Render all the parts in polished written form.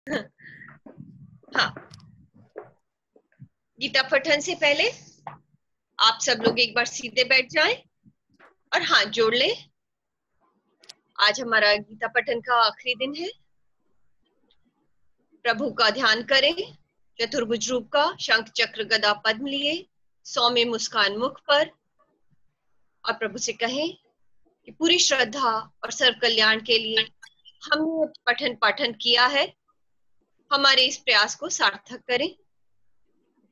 हाँ, गीता पठन से पहले आप सब लोग एक बार सीधे बैठ जाएं और हाथ जोड़ लें। आज हमारा गीता पठन का आखिरी दिन है। प्रभु का ध्यान करें, चतुर्भुज रूप का, शंख चक्र गदा पद्म लिए, सौम्य मुस्कान मुख पर, और प्रभु से कहें कि पूरी श्रद्धा और सर्व कल्याण के लिए हमने पठन पाठन किया है, हमारे इस प्रयास को सार्थक करें,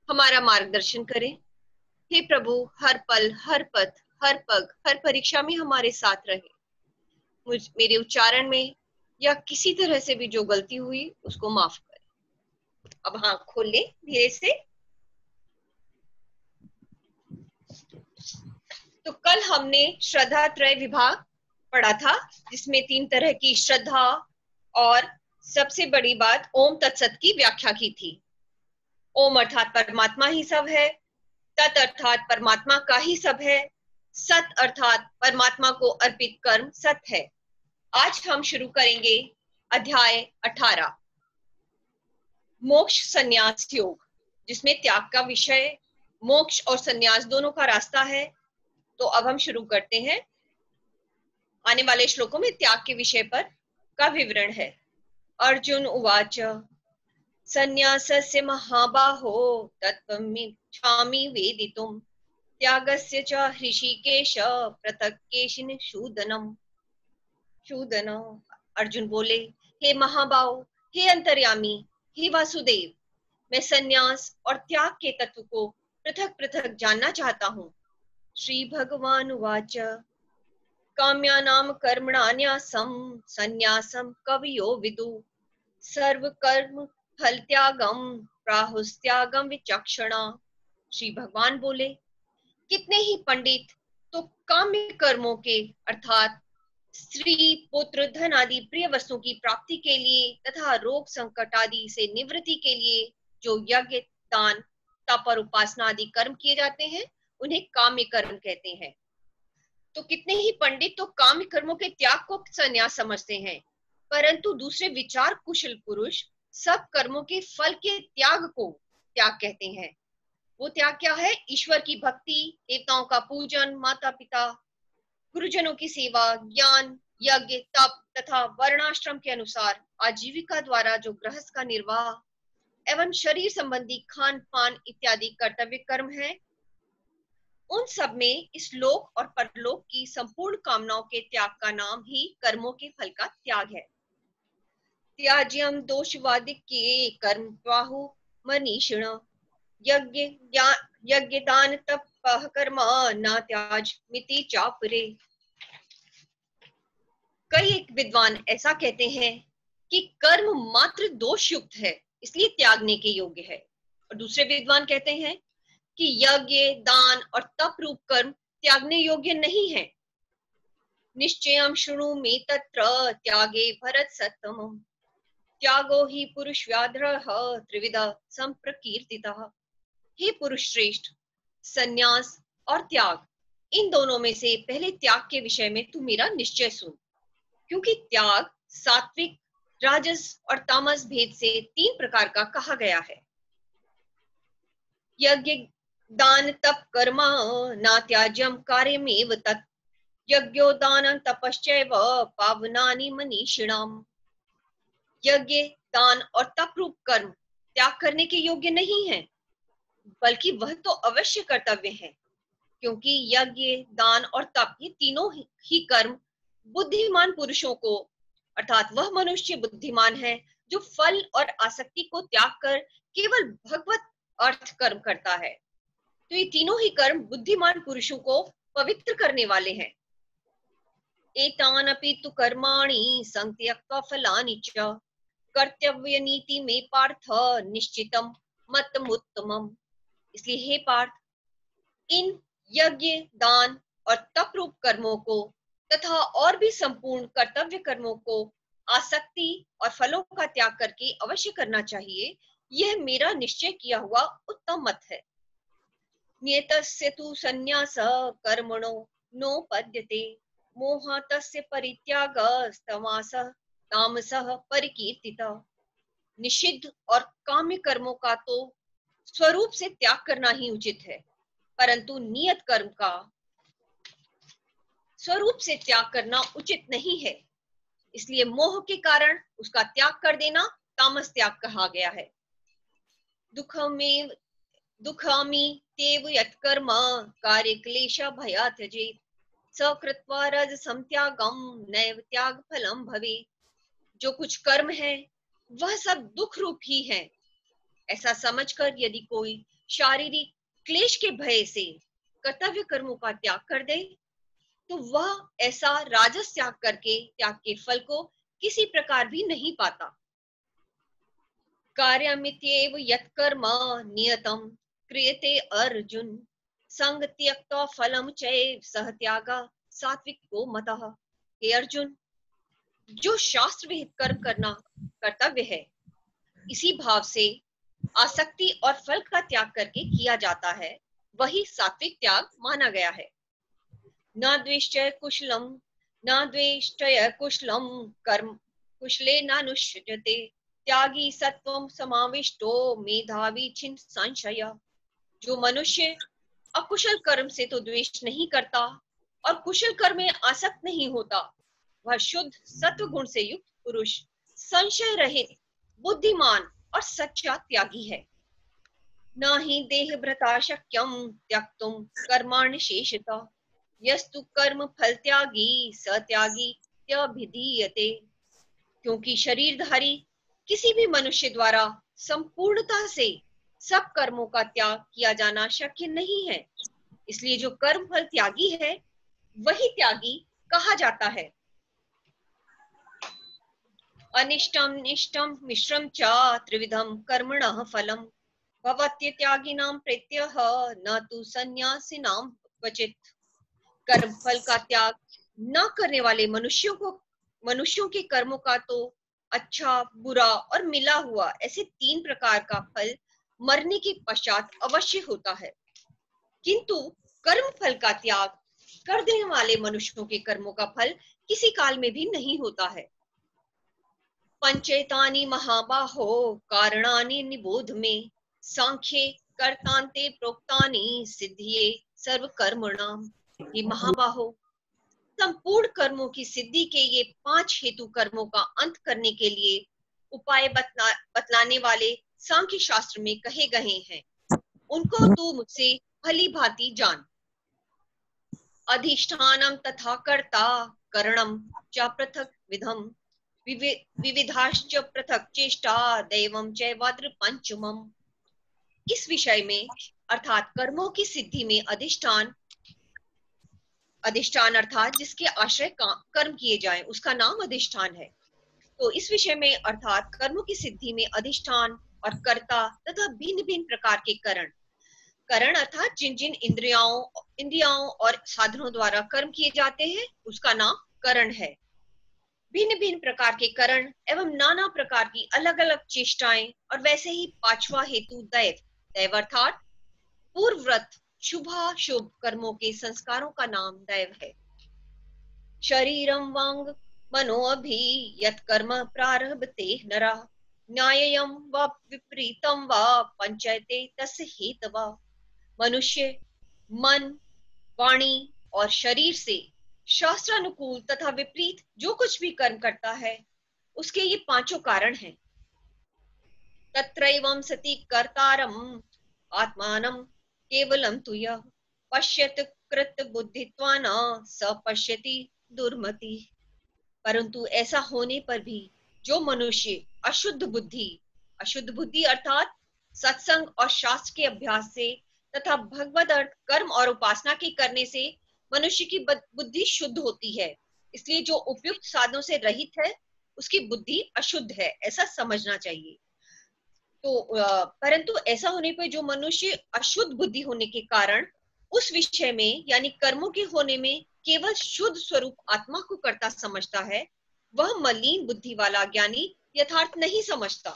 हमारा मार्गदर्शन करें। हे प्रभु, हर पल, हर पथ, हर पग, हर परीक्षा में हमारे साथ रहे। मेरे उच्चारण में या किसी तरह से भी जो गलती हुई उसको माफ करें। अब हाँ खोल ले धीरे से। तो कल हमने श्रद्धा त्रय विभाग पढ़ा था, जिसमें 3 तरह की श्रद्धा और सबसे बड़ी बात ओम तत्सत की व्याख्या की थी। ओम अर्थात परमात्मा ही सब है, तत् अर्थात परमात्मा का ही सब है, सत अर्थात परमात्मा को अर्पित कर्म सत है। आज हम शुरू करेंगे अध्याय 18 मोक्ष संन्यास योग, जिसमें त्याग का विषय, मोक्ष और संन्यास दोनों का रास्ता है। तो अब हम शुरू करते हैं। आने वाले श्लोकों में त्याग के विषय पर का विवरण है। अर्जुन उवाच संन्यासस्य महाबाहो तत्त्वमिच्छामि वेदितुम् त्यागस्य च हृषीकेश पृथक् केशिन शूदनम्। शूदन अर्जुन बोले, हे महाबाहो, हे अंतर्यामी, हे वासुदेव, मैं संन्यास और त्याग के तत्व को पृथक पृथक जानना चाहता हूँ। श्री भगवान उवाच काम्यानां कर्मणान्यासं संन्यासं कवयो विदु सर्व कर्म फल त्यागम प्राहुस्त्यागम विचक्षणा। श्री भगवान बोले, कितने ही पंडित तो काम्य कर्मों के अर्थात स्त्री पुत्र धन आदि प्रिय वस्तुओं की प्राप्ति के लिए तथा रोग संकट आदि से निवृत्ति के लिए जो यज्ञ दान तप और उपासना आदि कर्म किए जाते हैं उन्हें काम्य कर्म कहते हैं। तो कितने ही पंडित तो काम्य कर्मों के त्याग को संन्यास समझते हैं, परंतु दूसरे विचार कुशल पुरुष सब कर्मों के फल के त्याग को त्याग कहते हैं। वो त्याग क्या है? ईश्वर की भक्ति, देवताओं का पूजन, माता पिता गुरुजनों की सेवा, ज्ञान, यज्ञ, तप तथा वर्णाश्रम के अनुसार आजीविका द्वारा जो गृहस्थ का निर्वाह एवं शरीर संबंधी खान पान इत्यादि कर्तव्य कर्म है, उन सब में इस लोक और परलोक की संपूर्ण कामनाओं के त्याग का नाम ही कर्मों के फल का त्याग है। त्याज्यम दोषवादिके कर्म बाहु मनीषिण यज्ञ दान तप कर्म न त्याज मिति चापरे। कई एक विद्वान ऐसा कहते हैं कि कर्म मात्र दोष युक्त है, इसलिए त्यागने के योग्य है, और दूसरे विद्वान कहते हैं कि यज्ञ दान और तप रूप कर्म त्यागने योग्य नहीं है। निश्चयं शृणु मे तत्र त्यागे भरत सत्तमम् त्यागो ही पुरुष व्याघ्रः त्रिविधा संप्रकीर्तितः। हे पुरुष श्रेष्ठ, संन्यास और त्याग, इन दोनों में से पहले त्याग के विषय में तू मेरा निश्चय सुन, क्योंकि त्याग सात्विक, राजस और तामस भेद से 3 प्रकार का कहा गया है। यज्ञ दान तप कर्म न त्याज्यम कार्यमेव तत् यज्ञो दान तपश्चैव पावनानि मनीषिणाम। यज्ञ दान और तप रूप कर्म त्याग करने के योग्य नहीं है, बल्कि वह तो अवश्य कर्तव्य है, क्योंकि यज्ञ दान और तप ये तीनों ही कर्म बुद्धिमान पुरुषों को, अर्थात वह मनुष्य बुद्धिमान है जो फल और आसक्ति को त्याग कर केवल भगवत अर्थ कर्म करता है। तो ये तीनों ही कर्म बुद्धिमान पुरुषों को पवित्र करने वाले हैं। एतानपि तु कर्माणि संत्यक्त्वा फलानि च कर्तव्य नीति में पार्थ निश्चितम मतमुत्तमम्। इसलिए हे पार्थ, इन यज्ञ दान और तप रूप कर्मों को तथा और भी संपूर्ण कर्तव्य कर्मों को आसक्ति और फलों का त्याग करके अवश्य करना चाहिए। यह मेरा निश्चय किया हुआ उत्तम मत है। नियतस्य तु संन्यास कर्मणो नोपद्यते मोहातस्य परित्यागस्तमासः तामसः परिकीर्तितः। निषिद्ध और काम्य कर्मों का तो स्वरूप से त्याग करना ही उचित है, परंतु नियत कर्म का स्वरूप से त्याग करना उचित नहीं है। इसलिए मोह के कारण उसका त्याग कर देना तामस त्याग कहा गया है। दुखमेव दुखामी तेव यत्कर्म कार्य क्लेश भया त्यजेत सकृत्वा रजसं त्यागम नैव त्याग फलम भवे। जो कुछ कर्म है वह सब दुख रूप ही है। ऐसा समझकर यदि कोई शारीरिक क्लेश के भय से कर्तव्य कर्मों का त्याग कर दे तो वह ऐसा राजस त्याग करके त्याग के फल को किसी प्रकार भी नहीं पाता। कार्यमित्येव यत्कर्म नियतं क्रियते अर्जुन संग त्यक्त्वा फलम चैव सह त्यागा सात्विको मतः। हे अर्जुन, जो शास्त्र विहित कर्म करना कर्तव्य है, इसी भाव से आसक्ति और फल का त्याग करके किया जाता है, वही सात्विक त्याग माना गया है। न द्वेष्टय कुशलम कर्म कुशले नानुष्यते त्यागी सत्वम समाविष्टो मेधावी छिन्न संशय। जो मनुष्य अकुशल कर्म से तो द्वेष नहीं करता और कुशल कर्म में आसक्त नहीं होता, वह शुद्ध सत्व गुण से युक्त पुरुष, संशय रहित, बुद्धिमान और सच्चा त्यागी है। न ही देह भ्रता शक्यम त्यक्तुम कर्माणि शेषतः यस्तु कर्म फल त्यागी सत्यागी त्यभिधीयते। क्योंकि शरीरधारी किसी भी मनुष्य द्वारा संपूर्णता से सब कर्मों का त्याग किया जाना शक्य नहीं है, इसलिए जो कर्म फल त्यागी है वही त्यागी कहा जाता है। अनिष्टम निष्टम मिश्रम च त्रिविधम कर्मणः फलम भवत्यत्यागिनां प्रत्यह न तु सन्यासिनां क्वचित्। कर्म फल का त्याग न करने वाले मनुष्यों के कर्मों का तो अच्छा, बुरा और मिला हुआ ऐसे 3 प्रकार का फल मरने के पश्चात अवश्य होता है, किंतु कर्म फल का त्याग कर देने वाले मनुष्यों के कर्मों का फल किसी काल में भी नहीं होता है। पंचेतानि महाबाहो कारणानि निबोध में सांख्ये कर्तान्ते प्रोक्तानि सिद्धिये सर्व कर्मणाम। ये महाबाहो, संपूर्ण कर्मों की सिद्धि के ये 5 हेतु कर्मों का अंत करने के लिए उपाय बतलाने वाले सांख्य शास्त्र में कहे गए हैं, उनको तू मुझसे भली भांति जान। अधिष्ठानम तथा कर्ता करणम च पृथक विधम विविधाश्च पृथक चेष्टा दैवम चैवात्र पंचमम। इस विषय में अर्थात कर्मों की सिद्धि में अधिष्ठान अर्थात जिसके आश्रय कर्म किए जाएं उसका नाम अधिष्ठान है। तो इस विषय में अर्थात कर्मों की सिद्धि में अधिष्ठान और कर्ता तथा भिन्न भिन्न प्रकार के करण अर्थात जिन जिन इंद्रियाओं और साधनों द्वारा कर्म किए जाते हैं उसका नाम करण है। भिन्न भिन्न प्रकार के करण एवं नाना प्रकार की अलग अलग चेष्टाएं और वैसे ही 5वां हेतु दैव अर्थात पूर्वव्रत शुभाशुभ कर्मों के संस्कारों का नाम दैव है। शरीरम वांग मनो अभि यत् कर्म प्रारभते नरा न्याय्यम व विपरीतम व पंचयते तस्य हेतवा। मनुष्य मन, वाणी और शरीर से शास्त्रानुकूल तथा विपरीत जो कुछ भी कर्म करता है उसके ये 5 कारण हैं। तत्रैवं सति कर्तारम आत्मानं केवलं तु यः पश्यत कृत बुद्धित्वान स पश्यति दुर्मति। परंतु ऐसा होने पर भी जो मनुष्य अशुद्ध बुद्धि अर्थात सत्संग और शास्त्र के अभ्यास से तथा भगवद अर्थ कर्म और उपासना के करने से मनुष्य की बुद्धि शुद्ध होती है, इसलिए जो उपयुक्त साधनों से रहित है उसकी बुद्धि अशुद्ध है, ऐसा समझना चाहिए। तो परंतु ऐसा होने पर जो मनुष्य अशुद्ध बुद्धि होने के कारण उस विषय में यानी कर्मों के होने में केवल शुद्ध स्वरूप आत्मा को कर्ता समझता है, वह मलिन बुद्धि वाला ज्ञानी यथार्थ नहीं समझता।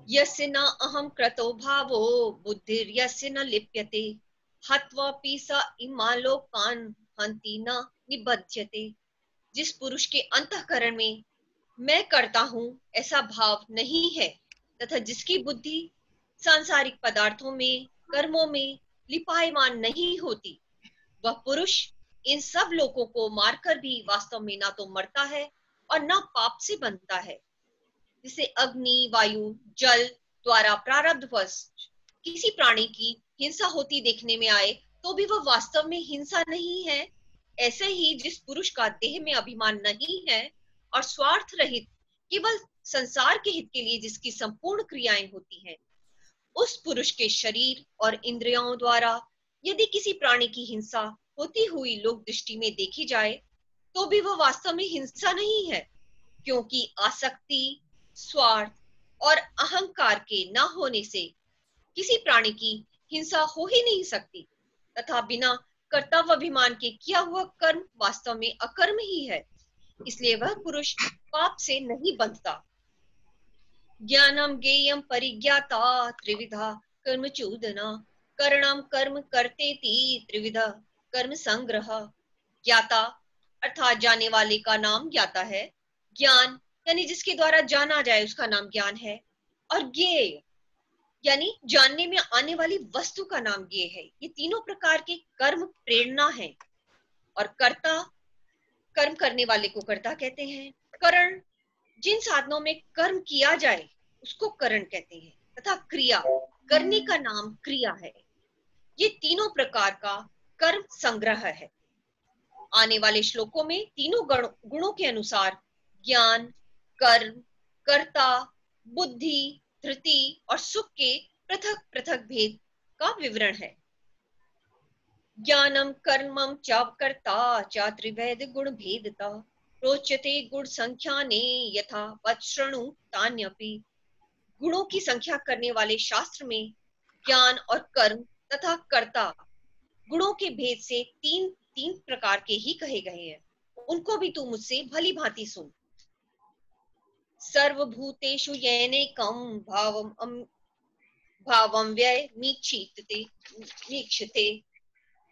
यस्य न अहं क्रतो भावो बुद्धिर्यस्य न लिप्यते हत्वापि स इमा लोकान् हन्ति न निबध्यते। जिस पुरुष के अंतःकरण में मैं करता हूं ऐसा भाव नहीं है, तथा जिसकी बुद्धि सांसारिक पदार्थों में, कर्मों में लिपायमान नहीं होती, वह पुरुष इन सब लोगों को मारकर भी वास्तव में ना तो मरता है और ना पाप से बनता है। जिसे अग्नि, वायु, जल द्वारा प्रारब्धवश किसी प्राणी की हिंसा होती देखने में आए, तो भी वह वास्तव में हिंसा नहीं है। ऐसे ही जिस पुरुष का देह में अभिमान नहीं है और स्वार्थ रहित केवल संसार के हित के लिए जिसकी संपूर्ण क्रियाएं होती हैं, उस पुरुष के शरीर और इंद्रियों द्वारा यदि किसी प्राणी की हिंसा होती हुई लोक दृष्टि में देखी जाए, तो भी वह वास्तव में हिंसा नहीं है, क्योंकि आसक्ति, स्वार्थ और अहंकार के न होने से किसी प्राणी की हिंसा हो ही नहीं सकती, तथा बिना कर्तव्याभिमान के किया हुआ कर्म वास्तव में अकर्म ही है, इसलिए वह पुरुष पाप से नहीं बंधता। ज्ञानम ज्ञेयम परिज्ञाता त्रिविधा कर्म चूदना, करणम कर्म कर्तेति त्रिविधा कर्म संग्रह। ज्ञाता अर्थात जाने वाले का नाम ज्ञाता है, ज्ञान यानी जिसके द्वारा जाना जाए उसका नाम ज्ञान है, और ज्ञेय यानी जानने में आने वाली वस्तु का नाम ज्ञेय है। ये तीनों प्रकार के कर्म प्रेरणा है, और कर्ता, कर्म करने वाले को कर्ता कहते हैं। करण, जिन साधनों में कर्म किया जाए उसको करण कहते हैं, तथा क्रिया, करने का नाम क्रिया है। ये तीनों प्रकार का कर्म संग्रह है। आने वाले श्लोकों में तीनों गुणों के अनुसार ज्ञान, कर्म, कर्ता, बुद्धि, धृति और सुख के पृथक पृथक भेद का विवरण है। ज्ञानम कर्मम च कर्ता च त्रिभेद गुण भेदता, रोचते गुण संख्याने यथा वत्सृणु तान्यपि। गुणों की संख्या करने वाले शास्त्र में ज्ञान और कर्म तथा कर्ता गुणों के भेद से तीन तीन प्रकार के ही कहे गए हैं, उनको भी तू मुझसे भली भांति सुन। सर्वभूतेषु येनैकं भावं व्यय मीक्षते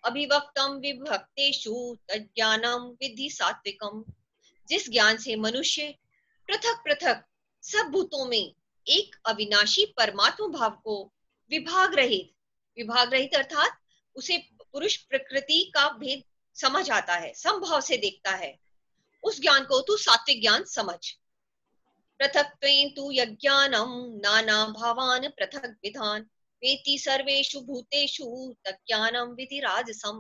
अभिव्यक्तम विभक्तेषु तज्ज्ञानम विद्धि सात्विकम। जिस ज्ञान से मनुष्य पृथक पृथक सब भूतों में एक अविनाशी परमात्मा भाव को विभाग रहित अर्थात उसे पुरुष प्रकृति का भेद समझ आता है, समभाव से देखता है, उस ज्ञान को तू सात्विक ज्ञान समझ। पृथक्त्वेन तु यज्ञानम नाना भावान पृथक विधान वेति सर्वेषु भूतेषु तज्ज्ञानम विधि राजसम।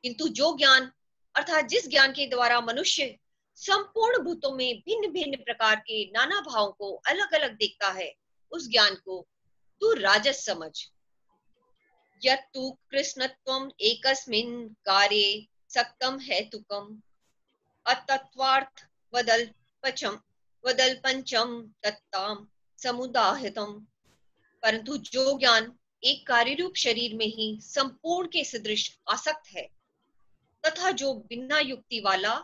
किंतु जो ज्ञान अर्थात जिस ज्ञान के द्वारा मनुष्य संपूर्ण भूतों में भिन्न भिन्न प्रकार के नाना भावों को अलग अलग देखता है, उस ज्ञान को तू राजस समझ। यत्तु कृष्णत्वम एकस्मिन् कार्ये सक्तम हेतुकम अतत्वार्थ वदल पंचम तत्ताम समुदाहतम। परंतु जो ज्ञान एक कार्य रूप शरीर में ही संपूर्ण के सदृश आसक्त है, तथा जो बिना युक्ति वाला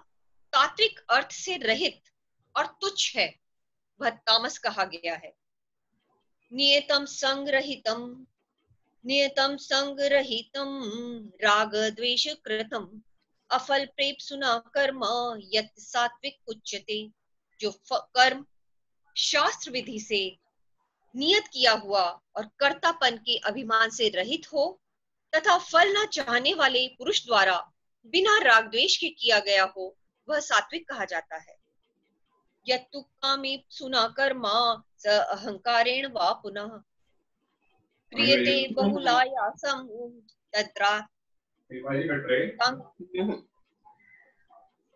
तात्विक अर्थ से रहित और तुच्छ है, वह तामस कहा गया है। नियतम संग्रहितम राग द्वेष कृतम अफल प्रेप्सुना कर्म यत् सात्विक उच्यते। जो कर्म शास्त्र विधि से नियत किया हुआ और कर्तापन के अभिमान से रहित हो तथा फल न चाहने वाले पुरुष द्वारा बिना राग द्वेष के किया गया हो, वह सात्विक कहा जाता है। यत्तु कामेप्सुना कर्मा स अहंकारेण वा पुनः क्रियते बहुलायासं तत्रा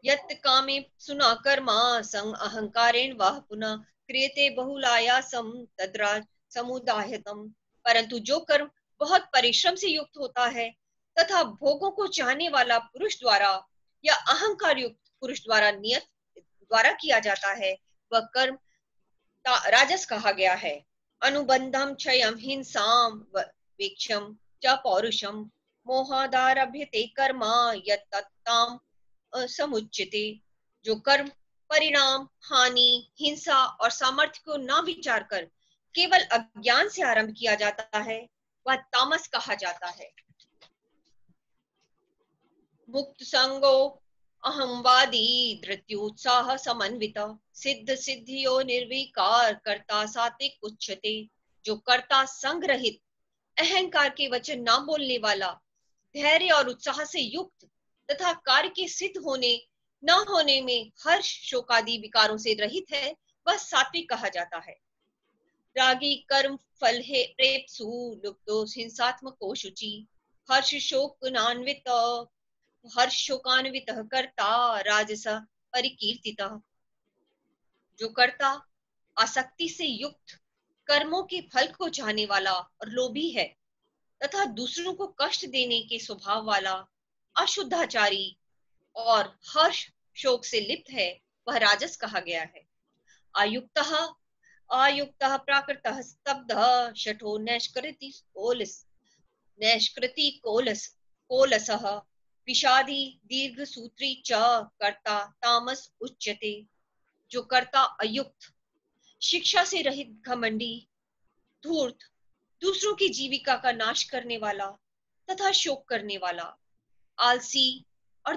यत् कामेप्सुना कर्मा सं अहंकारेण वा पुनः क्रियते बहुलायासं तद्रा समुदायतम। परंतु जो कर्म बहुत परिश्रम से युक्त होता है तथा भोगों को चाहने वाला पुरुष द्वारा या अहंकार युक्त पुरुष द्वारा किया जाता है, वह कर्म राजस कहा गया है। अनुबंधम क्षयम हिंसाम वेक्षम च पौरुषम मोहादारभ्यते कर्म यत्तत्ताम समुच्यते। जो कर्म परिणाम, हानि, हिंसा और सामर्थ्य को न विचार कर केवल अज्ञान से आरंभ किया जाता है, वह तामस कहा जाता है। मुक्त संगो अहंवादी धृत्युत्साह समन्वित सिद्ध सिद्धियो निर्विकार कर्ता सात्विक उच्यते। जो कर्ता संग रहित, अहंकार के वचन ना बोलने वाला, धैर्य और उत्साह से युक्त तथा कार्य के सिद्ध होने न होने में हर्ष शोकादि विकारों से रहित है, वह सात्विक कहा जाता है। रागी कर्म फल है प्रेप्सु लुप्तो हिंसात्मको शुचि हर्ष शोकान्वित कर्ता राजस परिकीर्तितः। जो कर्ता आसक्ति से युक्त, कर्मों के फल को चाहने वाला और लोभी है तथा दूसरों को कष्ट देने के स्वभाव वाला, अशुद्धाचारी और हर्ष शोक से लिप्त है, वह राजस कहा गया है। आयुक्तः प्राकृतः स्तब्धः शठो नैष्कृति कोलसः विषादी दीर्घसूत्री च कर्ता तामस उच्यते। जो कर्ता अयुक्त, शिक्षा से रहित, घमंडी, धूर्त, दूसरों की जीविका का नाश करने वाला तथा शोक करने वाला, आलसी और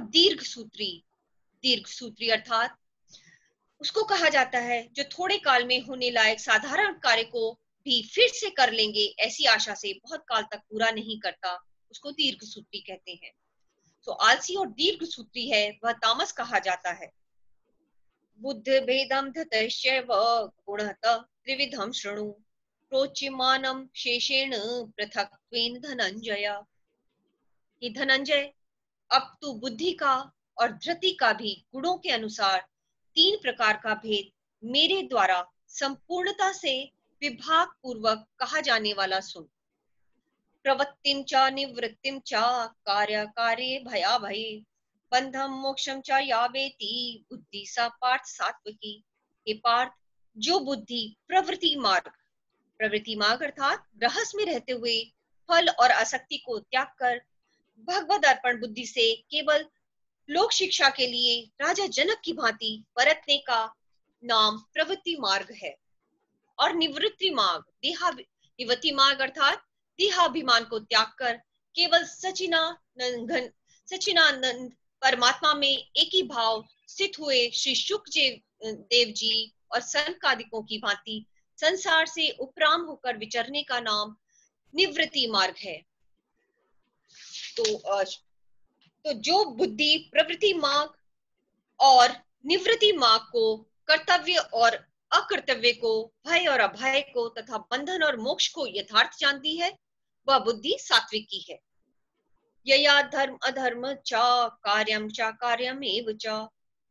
दीर्घसूत्री अर्थात उसको कहा जाता है जो थोड़े काल में होने लायक साधारण कार्य को भी फिर से कर लेंगे ऐसी आशा से बहुत काल तक पूरा नहीं करता, उसको दीर्घसूत्री कहते हैं। तो आलसी और दीर्घसूत्री है वह तामस कहा जाता है। बुद्ध भेदम धतश्चैव गुणतः त्रिविधम शृणु प्रोच्यमानं शेषेण पृथक्त्वेन धनंजय। ये धनंजय, अब तू बुद्धि का और धृति का भी गुणों के अनुसार 3 प्रकार का भेद मेरे द्वारा संपूर्णता से विभाग पूर्वक कहा जाने वाला सुन। प्रवृत्तिं च निवृत्तिं च कार्य कार्ये भया भये बंधम मोक्षम च या वेति बुद्धि सा पार्थ सात्विकी। हे पार्थ, जो बुद्धि प्रवृत्ति मार्ग अर्थात रहस्य में रहते हुए फल और आसक्ति को त्याग कर भगवद अर्पण बुद्धि से केवल लोक शिक्षा के लिए राजा जनक की भांति बरतने का नाम प्रवृत्ति मार्ग है। और निवृत्ति मार्ग अर्थात देहाभिमान को त्याग कर केवल सचिनानंद परमात्मा में एक ही भाव स्थित हुए श्री शुक देव जी और सनकादिकों की भांति संसार से उपराम होकर विचरने का नाम निवृत्ति मार्ग है। तो जो बुद्धि प्रवृत्ति मार्ग और निवृत्ति मार्ग को, कर्तव्य और अकर्तव्य को, भय और अभय को तथा बंधन और मोक्ष को यथार्थ जानती है, वह बुद्धि सात्विक की है। यया धर्म अधर्म च कार्यम एव च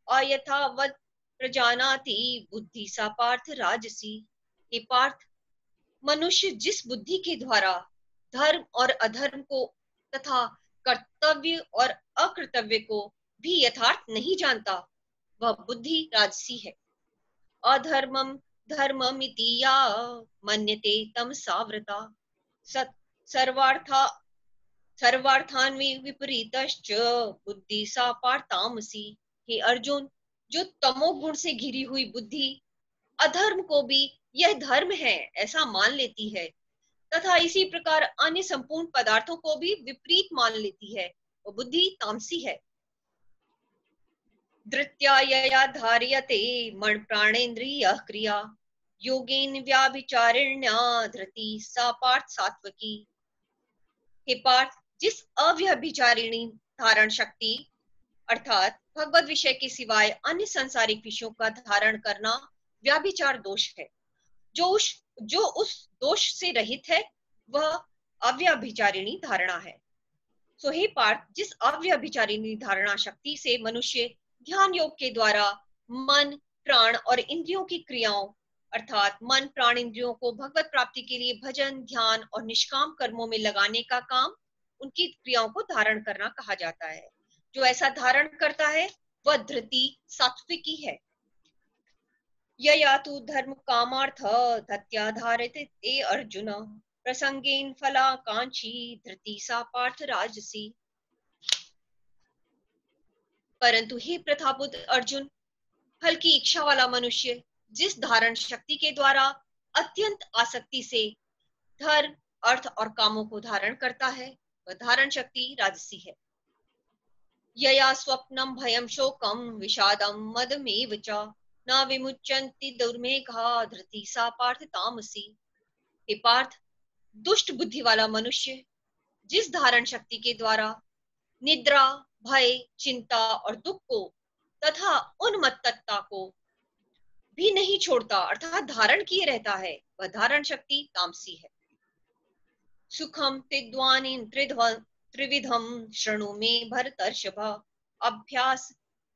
अयथावत् प्रजानाति बुद्धि सा पार्थ राजसी। हे पार्थ, मनुष्य जिस बुद्धि के द्वारा धर्म और अधर्म को तथा कर्तव्य और अकर्तव्य को भी यथार्थ नहीं जानता, वह बुद्धि राजसी है। अधर्मम धर्ममिति या मन्यते तमसावृता सर्वार्थान विपरीतश्च बुद्धि सा पार्थतामसी। हे अर्जुन, जो तमोगुण से घिरी हुई बुद्धि अधर्म को भी यह धर्म है ऐसा मान लेती है तथा इसी प्रकार अन्य संपूर्ण पदार्थों को भी विपरीत मान लेती है, वो बुद्धि तामसी है। धृत्या यया धार्यते मन प्राणेन्द्रिय क्रिया योगेन व्याभिचारिण्या धृति सा पार्थ सात्वकी। हे पार्थ, जिस अव्यभिचारिणी धारण शक्ति अर्थात भगवत विषय के सिवाय अन्य सांसारिक विषयों का धारण करना व्याभिचार दोष है, जो उस दोष से रहित है वह अव्यभिचारिणी धारणा है। सो हे पार्थ, जिस अव्यभिचारिणी धारणा शक्ति से मनुष्य ध्यान योग के द्वारा मन प्राण और इंद्रियों की क्रियाओं अर्थात मन प्राण इंद्रियों को भगवत प्राप्ति के लिए भजन ध्यान और निष्काम कर्मों में लगाने का काम, उनकी क्रियाओं को धारण करना कहा जाता है। जो ऐसा धारण करता है वह धृति सात्विकी है। यया तु धर्म कामार्थ धत्याधारते ते अर्जुन प्रसंगेन फलाकांक्षी धृति सा पार्थ राजसी। परंतु हे प्रतापुत अर्जुन, फल की इच्छा वाला मनुष्य जिस धारण शक्ति के द्वारा अत्यंत आसक्ति से धर्म अर्थ और कामों को धारण करता है, वह धारण शक्ति राजसी है। यया स्वप्नम भयम शोकम विषादम मदमेव च न विमुच्यन्ति दुर्मेघा धृति सा पार्थ तामसी। हे पार्थ, दुष्ट बुद्धि वाला मनुष्य जिस धारण शक्ति के द्वारा निद्रा, भय, चिंता और दुख को तथा उन्मत्तता को भी नहीं छोड़ता अर्थात धारण किए रहता है, वह धारण शक्ति तामसी है। सुखम तिद्वानीं त्रिविधम शृणु मे भरतर्षभ अभ्यास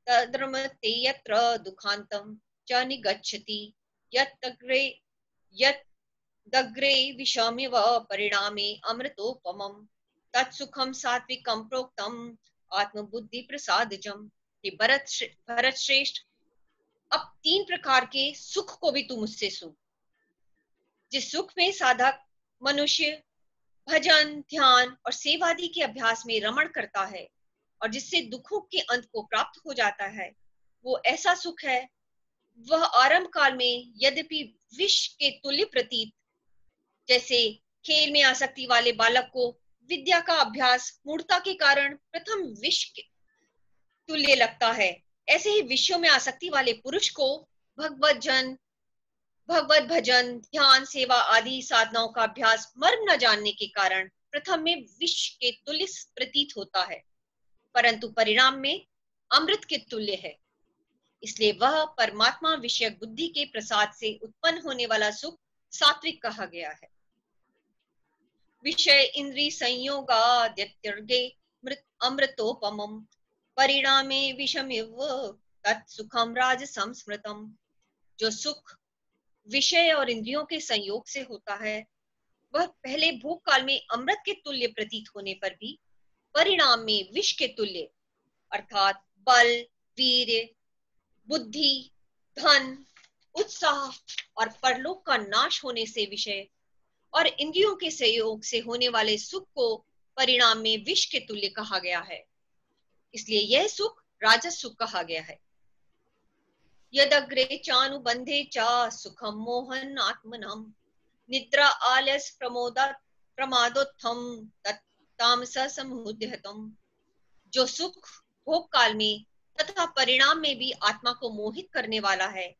तद्रमते यत्र दुखांतम च निगच्छति यत्तग्रे यद्दग्रे विषमिव परिणामे अमृतोपमम् तत्सुखम सात्विकम प्रोक्तम आत्मबुद्धि प्रसादजम। हे भरत श्रेष्ठ, अब 3 प्रकार के सुख को भी तू मुझसे सुन। जिस सुख में साधक मनुष्य भजन, ध्यान और सेवादि के अभ्यास में रमण करता है और जिससे दुखों के अंत को प्राप्त हो जाता है, वो ऐसा सुख है, वह आरंभ काल में यद्यपि विष के तुल्य प्रतीत, जैसे खेल में आसक्ति वाले बालक को विद्या का अभ्यास मूढ़ता के कारण प्रथम विष के तुल्य लगता है, ऐसे ही विषयों में आसक्ति वाले पुरुष को भगवत भजन, ध्यान, सेवा आदि साधनाओं का अभ्यास मर्म न जानने के कारण प्रथम में विष के तुल्य प्रतीत होता है, परंतु परिणाम में अमृत के तुल्य है। इसलिए वह परमात्मा विषयक बुद्धि के प्रसाद से उत्पन्न होने वाला सुख सात्विक कहा गया है। विषय इंद्रिय संयोगाद्यत्यर्गे अमृतोपमम् परिणामे विषमिव तत्सुखम राजसं स्मृतम्। जो सुख विषय और इंद्रियों के संयोग से होता है, वह पहले भोग काल में अमृत के तुल्य प्रतीत होने पर भी परिणाम में विष के तुल्य अर्थात बल, वीर्य, बुद्धि, धन, उत्साह और परलोक का नाश होने से विषय और इंद्रियों के संयोग से होने वाले सुख को परिणाम में विष के तुल्य कहा गया है। इसलिए यह सुख राजस सुख कहा गया है। यदग्रे चानुबंधे च सुखम मोहन आत्मनम निद्रा आलस प्रमादोत्थम तत्तामस समुद्यतम। जो सुख भोग काल में तथा परिणाम में भी आत्मा को मोहित करने वाला है,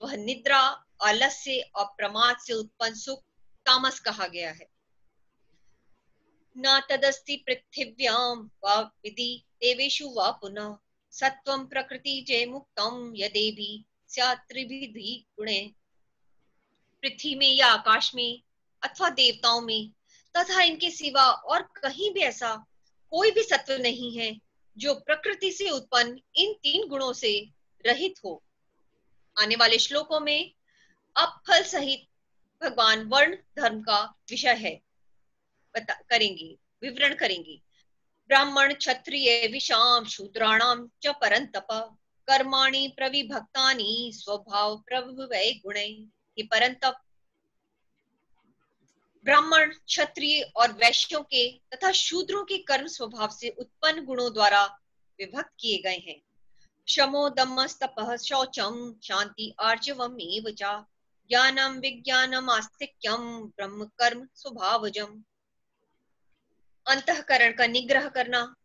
वह निद्रा, आलस्य और प्रमाद से उत्पन्न सुख तामस कहा गया है। न तदस्ति पृथिव्यां वा विधि देवेषु वा पुनः सत्वं प्रकृति जय मुक्तम यदेभी स्यात् त्रिविधि गुणे। पृथ्वी में या आकाश में अथवा देवताओं में तथा इनके सिवा और कहीं भी ऐसा कोई भी सत्व नहीं है जो प्रकृति से उत्पन्न इन 3 गुणों से रहित हो। आने वाले श्लोकों में अब फल सहित भगवान वर्ण धर्म का विषय है करेंगे, विवरण करेंगे। ब्राह्मण क्षत्रिय विषाम शूद्राणाम च परंतप कर्माणि प्रविभक्तानि स्वभाव प्रभवै गुणे। ये परंतप ब्राह्मण, क्षत्रिय और वैश्यों के तथा शूद्रों के कर्म स्वभाव से उत्पन्न गुणों द्वारा विभक्त किए गए हैं। शमो दमस्तपः शौचम शांति आर्जवम एव च ज्ञानम विज्ञानम आस्तिक्यम ब्रह्म कर्म स्वभावजम। अंतःकरण का निग्रह करना,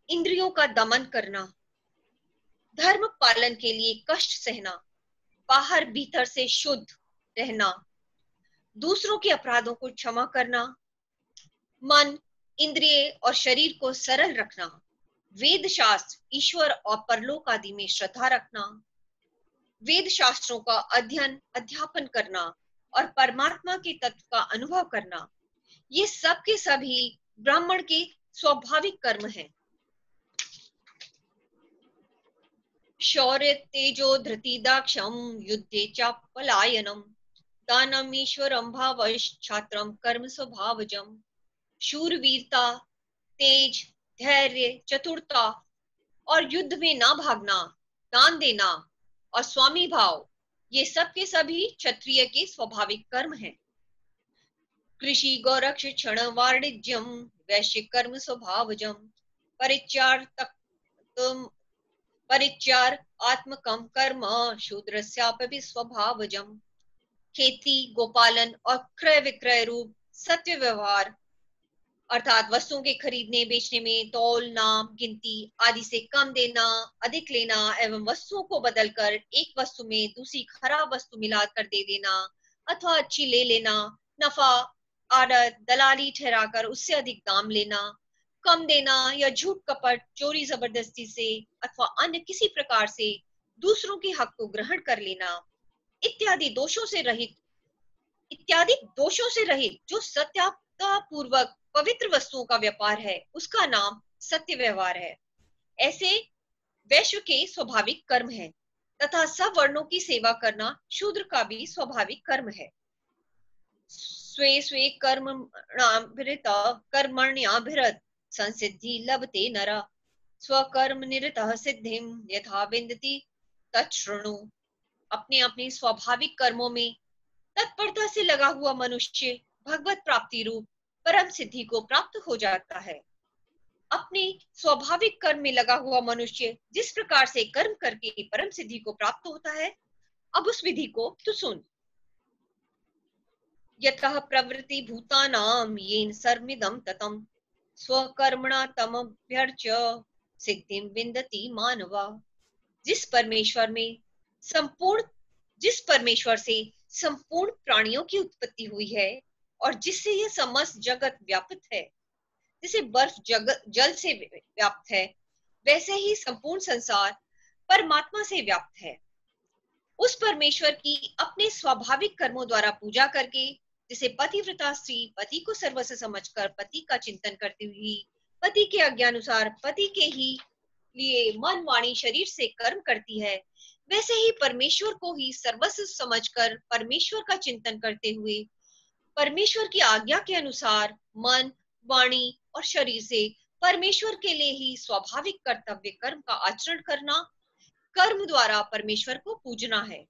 इंद्रियों का दमन करना, धर्म पालन के लिए कष्ट सहना, बाहर भीतर से शुद्ध रहना, दूसरों के अपराधों को क्षमा करना, मन, इंद्रिय और शरीर को सरल रखना, वेद शास्त्र, ईश्वर और परलोक आदि में श्रद्धा रखना, वेद शास्त्रों का अध्ययन अध्यापन करना और परमात्मा के तत्व का अनुभव करना, ये सब के सभी ब्राह्मण के स्वाभाविक कर्म हैं। शौर्य तेजो धृति दाक्षम युद्धे च पलायनम दानम ईश्वरम भावश्छात्रम कर्म स्वभावजम। शूरवीरता, तेज, धैर्य, चतुरता और युद्ध में ना भागना, दान देना और स्वामी भाव, ये सब के सभी क्षत्रिय के स्वाभाविक कर्म हैं। कृषि गौरक्ष क्षण वाणिज्यम वैश्य कर्म स्वभावजम परिचार आत्मकम कर्म शूद्रस्यापि स्वभावजम। खेती, गोपालन और क्रय विक्रय रूप सत्य व्यवहार अर्थात वस्तुओं के खरीदने बेचने में तौल, नाप, गिनती आदि से कम देना, अधिक लेना एवं वस्तुओं को बदलकर एक वस्तु में दूसरी खराब वस्तु मिलाकर दे देना अथवा अच्छी ले लेना, नफा आड़त दलाली ठहराकर उससे अधिक दाम लेना, कम देना या झूठ कपट चोरी जबरदस्ती से अथवा अन्य किसी प्रकार से दूसरों के हक को ग्रहण कर लेना इत्यादि दोषों से रहित जो सत्यापता पूर्वक पवित्र वस्तुओं का व्यापार है उसका नाम सत्य व्यवहार है। ऐसे वैश्व के स्वाभाविक कर्म है तथा सब वर्णों की सेवा करना शूद्र का भी स्वाभाविक कर्म है। स्वे स्वे कर्मण्याभिरत संसिद्धि लभते नरा स्वकर्म निरतः सिद्धिम यथा विन्दति तच्छृणु। अपने अपने स्वाभाविक कर्मों में तत्परता से लगा हुआ मनुष्य भगवत प्राप्ति रूप परम सिद्धि को प्राप्त हो जाता है। अपने स्वाभाविक कर्म में लगा हुआ मनुष्य जिस प्रकार से कर्म करके परम सिद्धि को प्राप्त होता है, अब उस विधि को तो सुन। यतः प्रवृत्ति भूतानां येन सर्वमिदं ततं स्वकर्मणा तमभ्यर्च्य सिद्धिं विन्दति मानवा। जिस परमेश्वर से संपूर्ण प्राणियों की उत्पत्ति हुई है और जिससे यह समस्त जगत व्यापित है, जैसे बर्फ जल से व्याप्त है वैसे ही संपूर्ण संसार परमात्मा से व्याप्त है। उस परमेश्वर की अपने स्वाभाविक कर्मों द्वारा पूजा करके, जिसे पतिव्रता स्त्री पति को सर्वस्व समझकर पति का चिंतन करती हुई पति के आज्ञानुसार पति के ही लिए मन वाणी शरीर से कर्म करती है, वैसे ही परमेश्वर को ही सर्वस्व समझकर परमेश्वर का चिंतन करते हुए परमेश्वर की आज्ञा के अनुसार मन वाणी और शरीर से परमेश्वर के लिए ही स्वाभाविक कर्तव्य कर्म का आचरण करना, कर्म द्वारा परमेश्वर को पूजना है।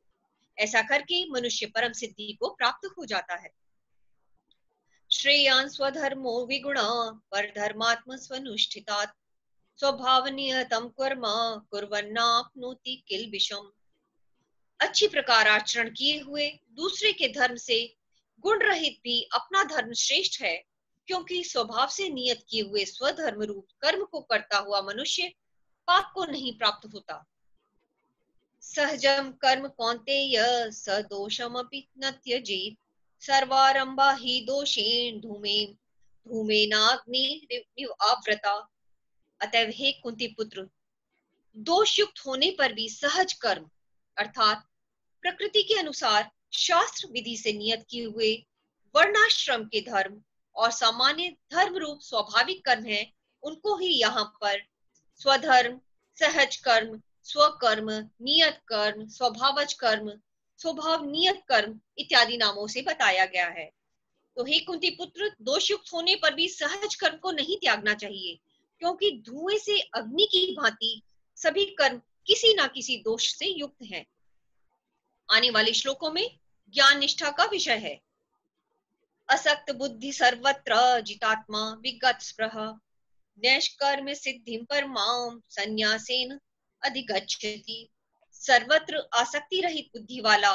ऐसा करके मनुष्य परम सिद्धि को प्राप्त हो जाता है। श्रेयान् स्वधर्मो विगुणा परधर्मात्म स्वनुष्ठितात् स्वभावनियतं कर्म कुर्वन्नाप्नोति किल्बिषम्। अच्छी प्रकार आचरण किए हुए दूसरे के धर्म से गुण रहित भी अपना धर्म श्रेष्ठ है, क्योंकि स्वभाव से नियत किए हुए स्वधर्म रूप कर्म को करता हुआ मनुष्य पाप को नहीं प्राप्त होता। सहजम कर्म कौन्तेय स दोषमपि न त्यजेत् सर्वारंभा हि दोषेण धूमेनाग्निरिवावृता। अतएव हे कुंती पुत्र, दोष युक्त होने पर भी सहज कर्म अर्थात प्रकृति के अनुसार शास्त्र विधि से नियत किए हुए वर्णाश्रम के धर्म और सामान्य धर्म रूप स्वाभाविक कर्म है, उनको ही यहाँ पर स्वधर्म, सहज कर्म, स्वकर्म, नियत कर्म, स्वभावज कर्म, स्वभाव नियत कर्म इत्यादि नामों से बताया गया है। तो हे कुंती पुत्र, दोष युक्त होने पर भी सहज कर्म को नहीं त्यागना चाहिए, क्योंकि धुएं से अग्नि की भांति सभी कर्म किसी ना किसी दोष से युक्त हैं। आने वाले श्लोकों में ज्ञान निष्ठा का विषय है। असक्त बुद्धि सर्वत्र जितात्मा विगत स्पृह नैष्कर्म्य सिद्धिं परमां संन्यासेन अधिगच्छति। सर्वत्र आसक्ति रहित बुद्धि वाला,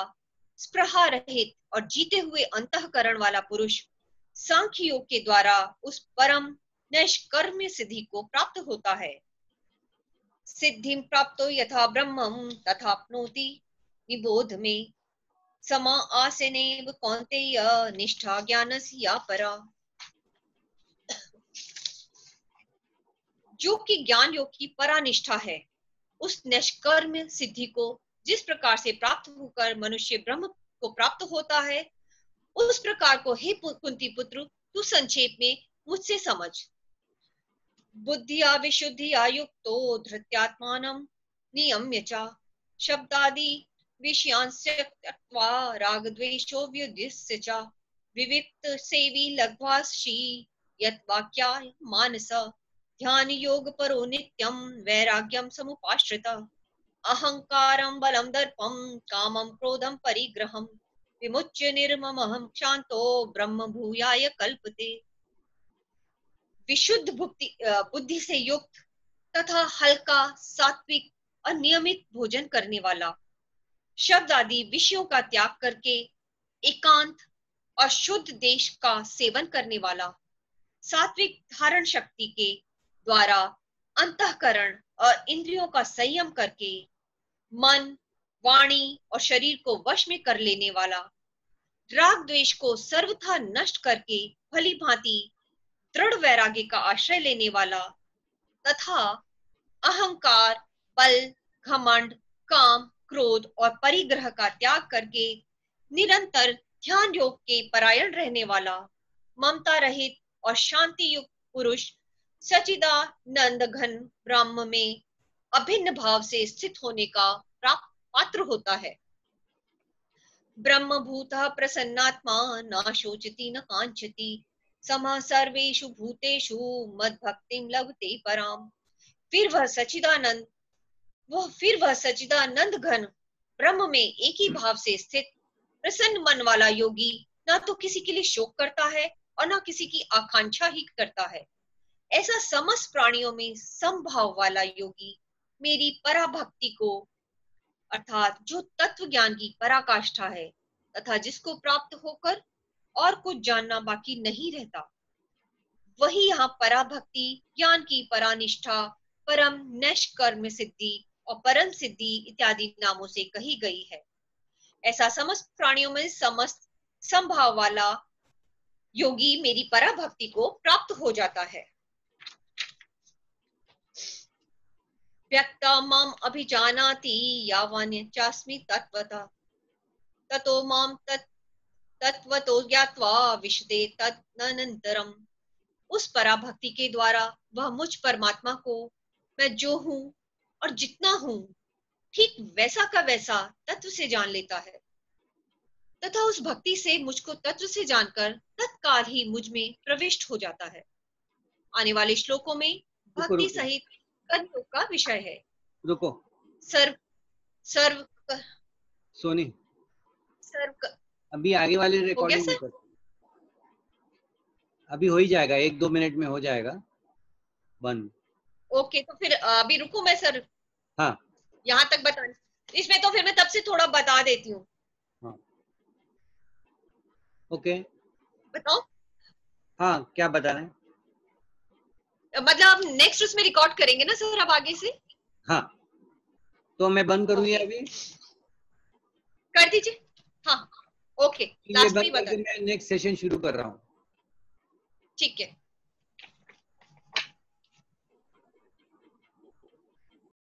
स्पृहा रहित और जीते हुए अंतःकरण वाला पुरुष सांख्य योग के द्वारा उस परम नैष्कर्म्य सिद्धि को प्राप्त होता है। सिद्धिं प्राप्तो यथा ब्रह्मं तथाप्नोति निबोध में समा आसनेव कौन्तेय निष्ठा ज्ञानस्य या परा। जो कि ज्ञान योग की परा निष्ठा है, उस निष्कर्म सिद्धि को जिस प्रकार से प्राप्त होकर मनुष्य ब्रह्म को प्राप्त होता है, उस प्रकार को हे कुंती पुत्र तू संक्षेप में मुझसे समझ। बुद्धिया विशुद्धिया युक्तो धृत्यात्मानं नियम्य च शब्दादि विषयांस्य त्यक्त्वा राग द्वेषो व्युद्यस्य च विविक्त सेवी लघ्वांशी यत् वाक्या मानस ध्यान योग परो नित्यं वैराग्यं समुपाश्रित अहंकारं बलं दर्पं कामं क्रोधं परिग्रहं विमुच्य निर्ममः शांतो ब्रह्म भूयाय कल्पते। विशुद्ध बुद्धि से युक्त तथा हल्का, सात्विक और नियमित भोजन करने वाला, शब्द आदि विषयों का त्याग करके एकांत और शुद्ध देश का सेवन करने वाला, सात्विक धारण शक्ति के द्वारा अंतःकरण और इंद्रियों का संयम करके मन, वाणी और शरीर को वश में कर लेने वाला, राग द्वेष को सर्वथा नष्ट करके भली भांति दृढ़ वैराग्य का आश्रय लेने वाला तथा अहंकार, बल, घमंड, काम, क्रोध और परिग्रह का त्याग करके निरंतर ध्यान योग के परायण रहने वाला, ममता रहित और शांति युक्त पुरुष सच्चिदानंद घन ब्रह्म में अभिन्न भाव से स्थित होने का प्राप्त पात्र होता है। ब्रह्म भूतः प्रसन्नात्मा न शोचति न कांचति समः सर्वेषु भूतेषु मद्भक्तिं लभते पराम। फिर वह सच्चिदानंद घन ब्रह्म में एक ही भाव से स्थित प्रसन्न मन वाला योगी न तो किसी के लिए शोक करता है और न किसी की आकांक्षा ही करता है। ऐसा समस्त प्राणियों में समभाव वाला योगी मेरी पराभक्ति को अर्थात जो तत्व ज्ञान की पराकाष्ठा है तथा जिसको प्राप्त होकर और कुछ जानना बाकी नहीं रहता, वही यहाँ पराभक्ति, ज्ञान की परानिष्ठा, परम नैष्कर्म्य सिद्धि और परम सिद्धि इत्यादि नामों से कही गई है। ऐसा समस्त प्राणियों में समस्त संभाव वाला योगी मेरी पराभक्ति को प्राप्त हो जाता है। व्यक्ता माम अभिजानाति यावान्यचास्मि तत्वतः ततो माम तत्वतो ज्ञात्वा विशदे तदनन्तरम। उस पराभक्ति के द्वारा वह मुझ परमात्मा को मैं जो हूं और जितना हूं ठीक वैसा का वैसा तत्व से जान लेता है तथा उस भक्ति से मुझको तत्व से जानकर तत्काल ही मुझ में प्रविष्ट हो जाता है। आने वाले श्लोकों में भक्ति सहित कर्म का विषय है। रुको सर्व सोनी, अभी आगे वाली रिकॉर्डिंग अभी हो ही जाएगा, 1-2 मिनट में हो जाएगा बंद। ओके, तो फिर अभी रुको मैं सर, हाँ यहाँ तक बता, इसमें तो फिर मैं तब से थोड़ा बता देती हूँ। हाँ ओके बताओ। हाँ क्या बता रहे हैं? मतलब आप नेक्स्ट उसमें रिकॉर्ड करेंगे ना सर अब आगे से? हाँ, तो मैं बंद करूँ ये अभी? कर दीजिए। हाँ ओके, लास्ट में बता, मैं नेक्स्ट सेशन शुरू कर रहा हूँ। ठीक है।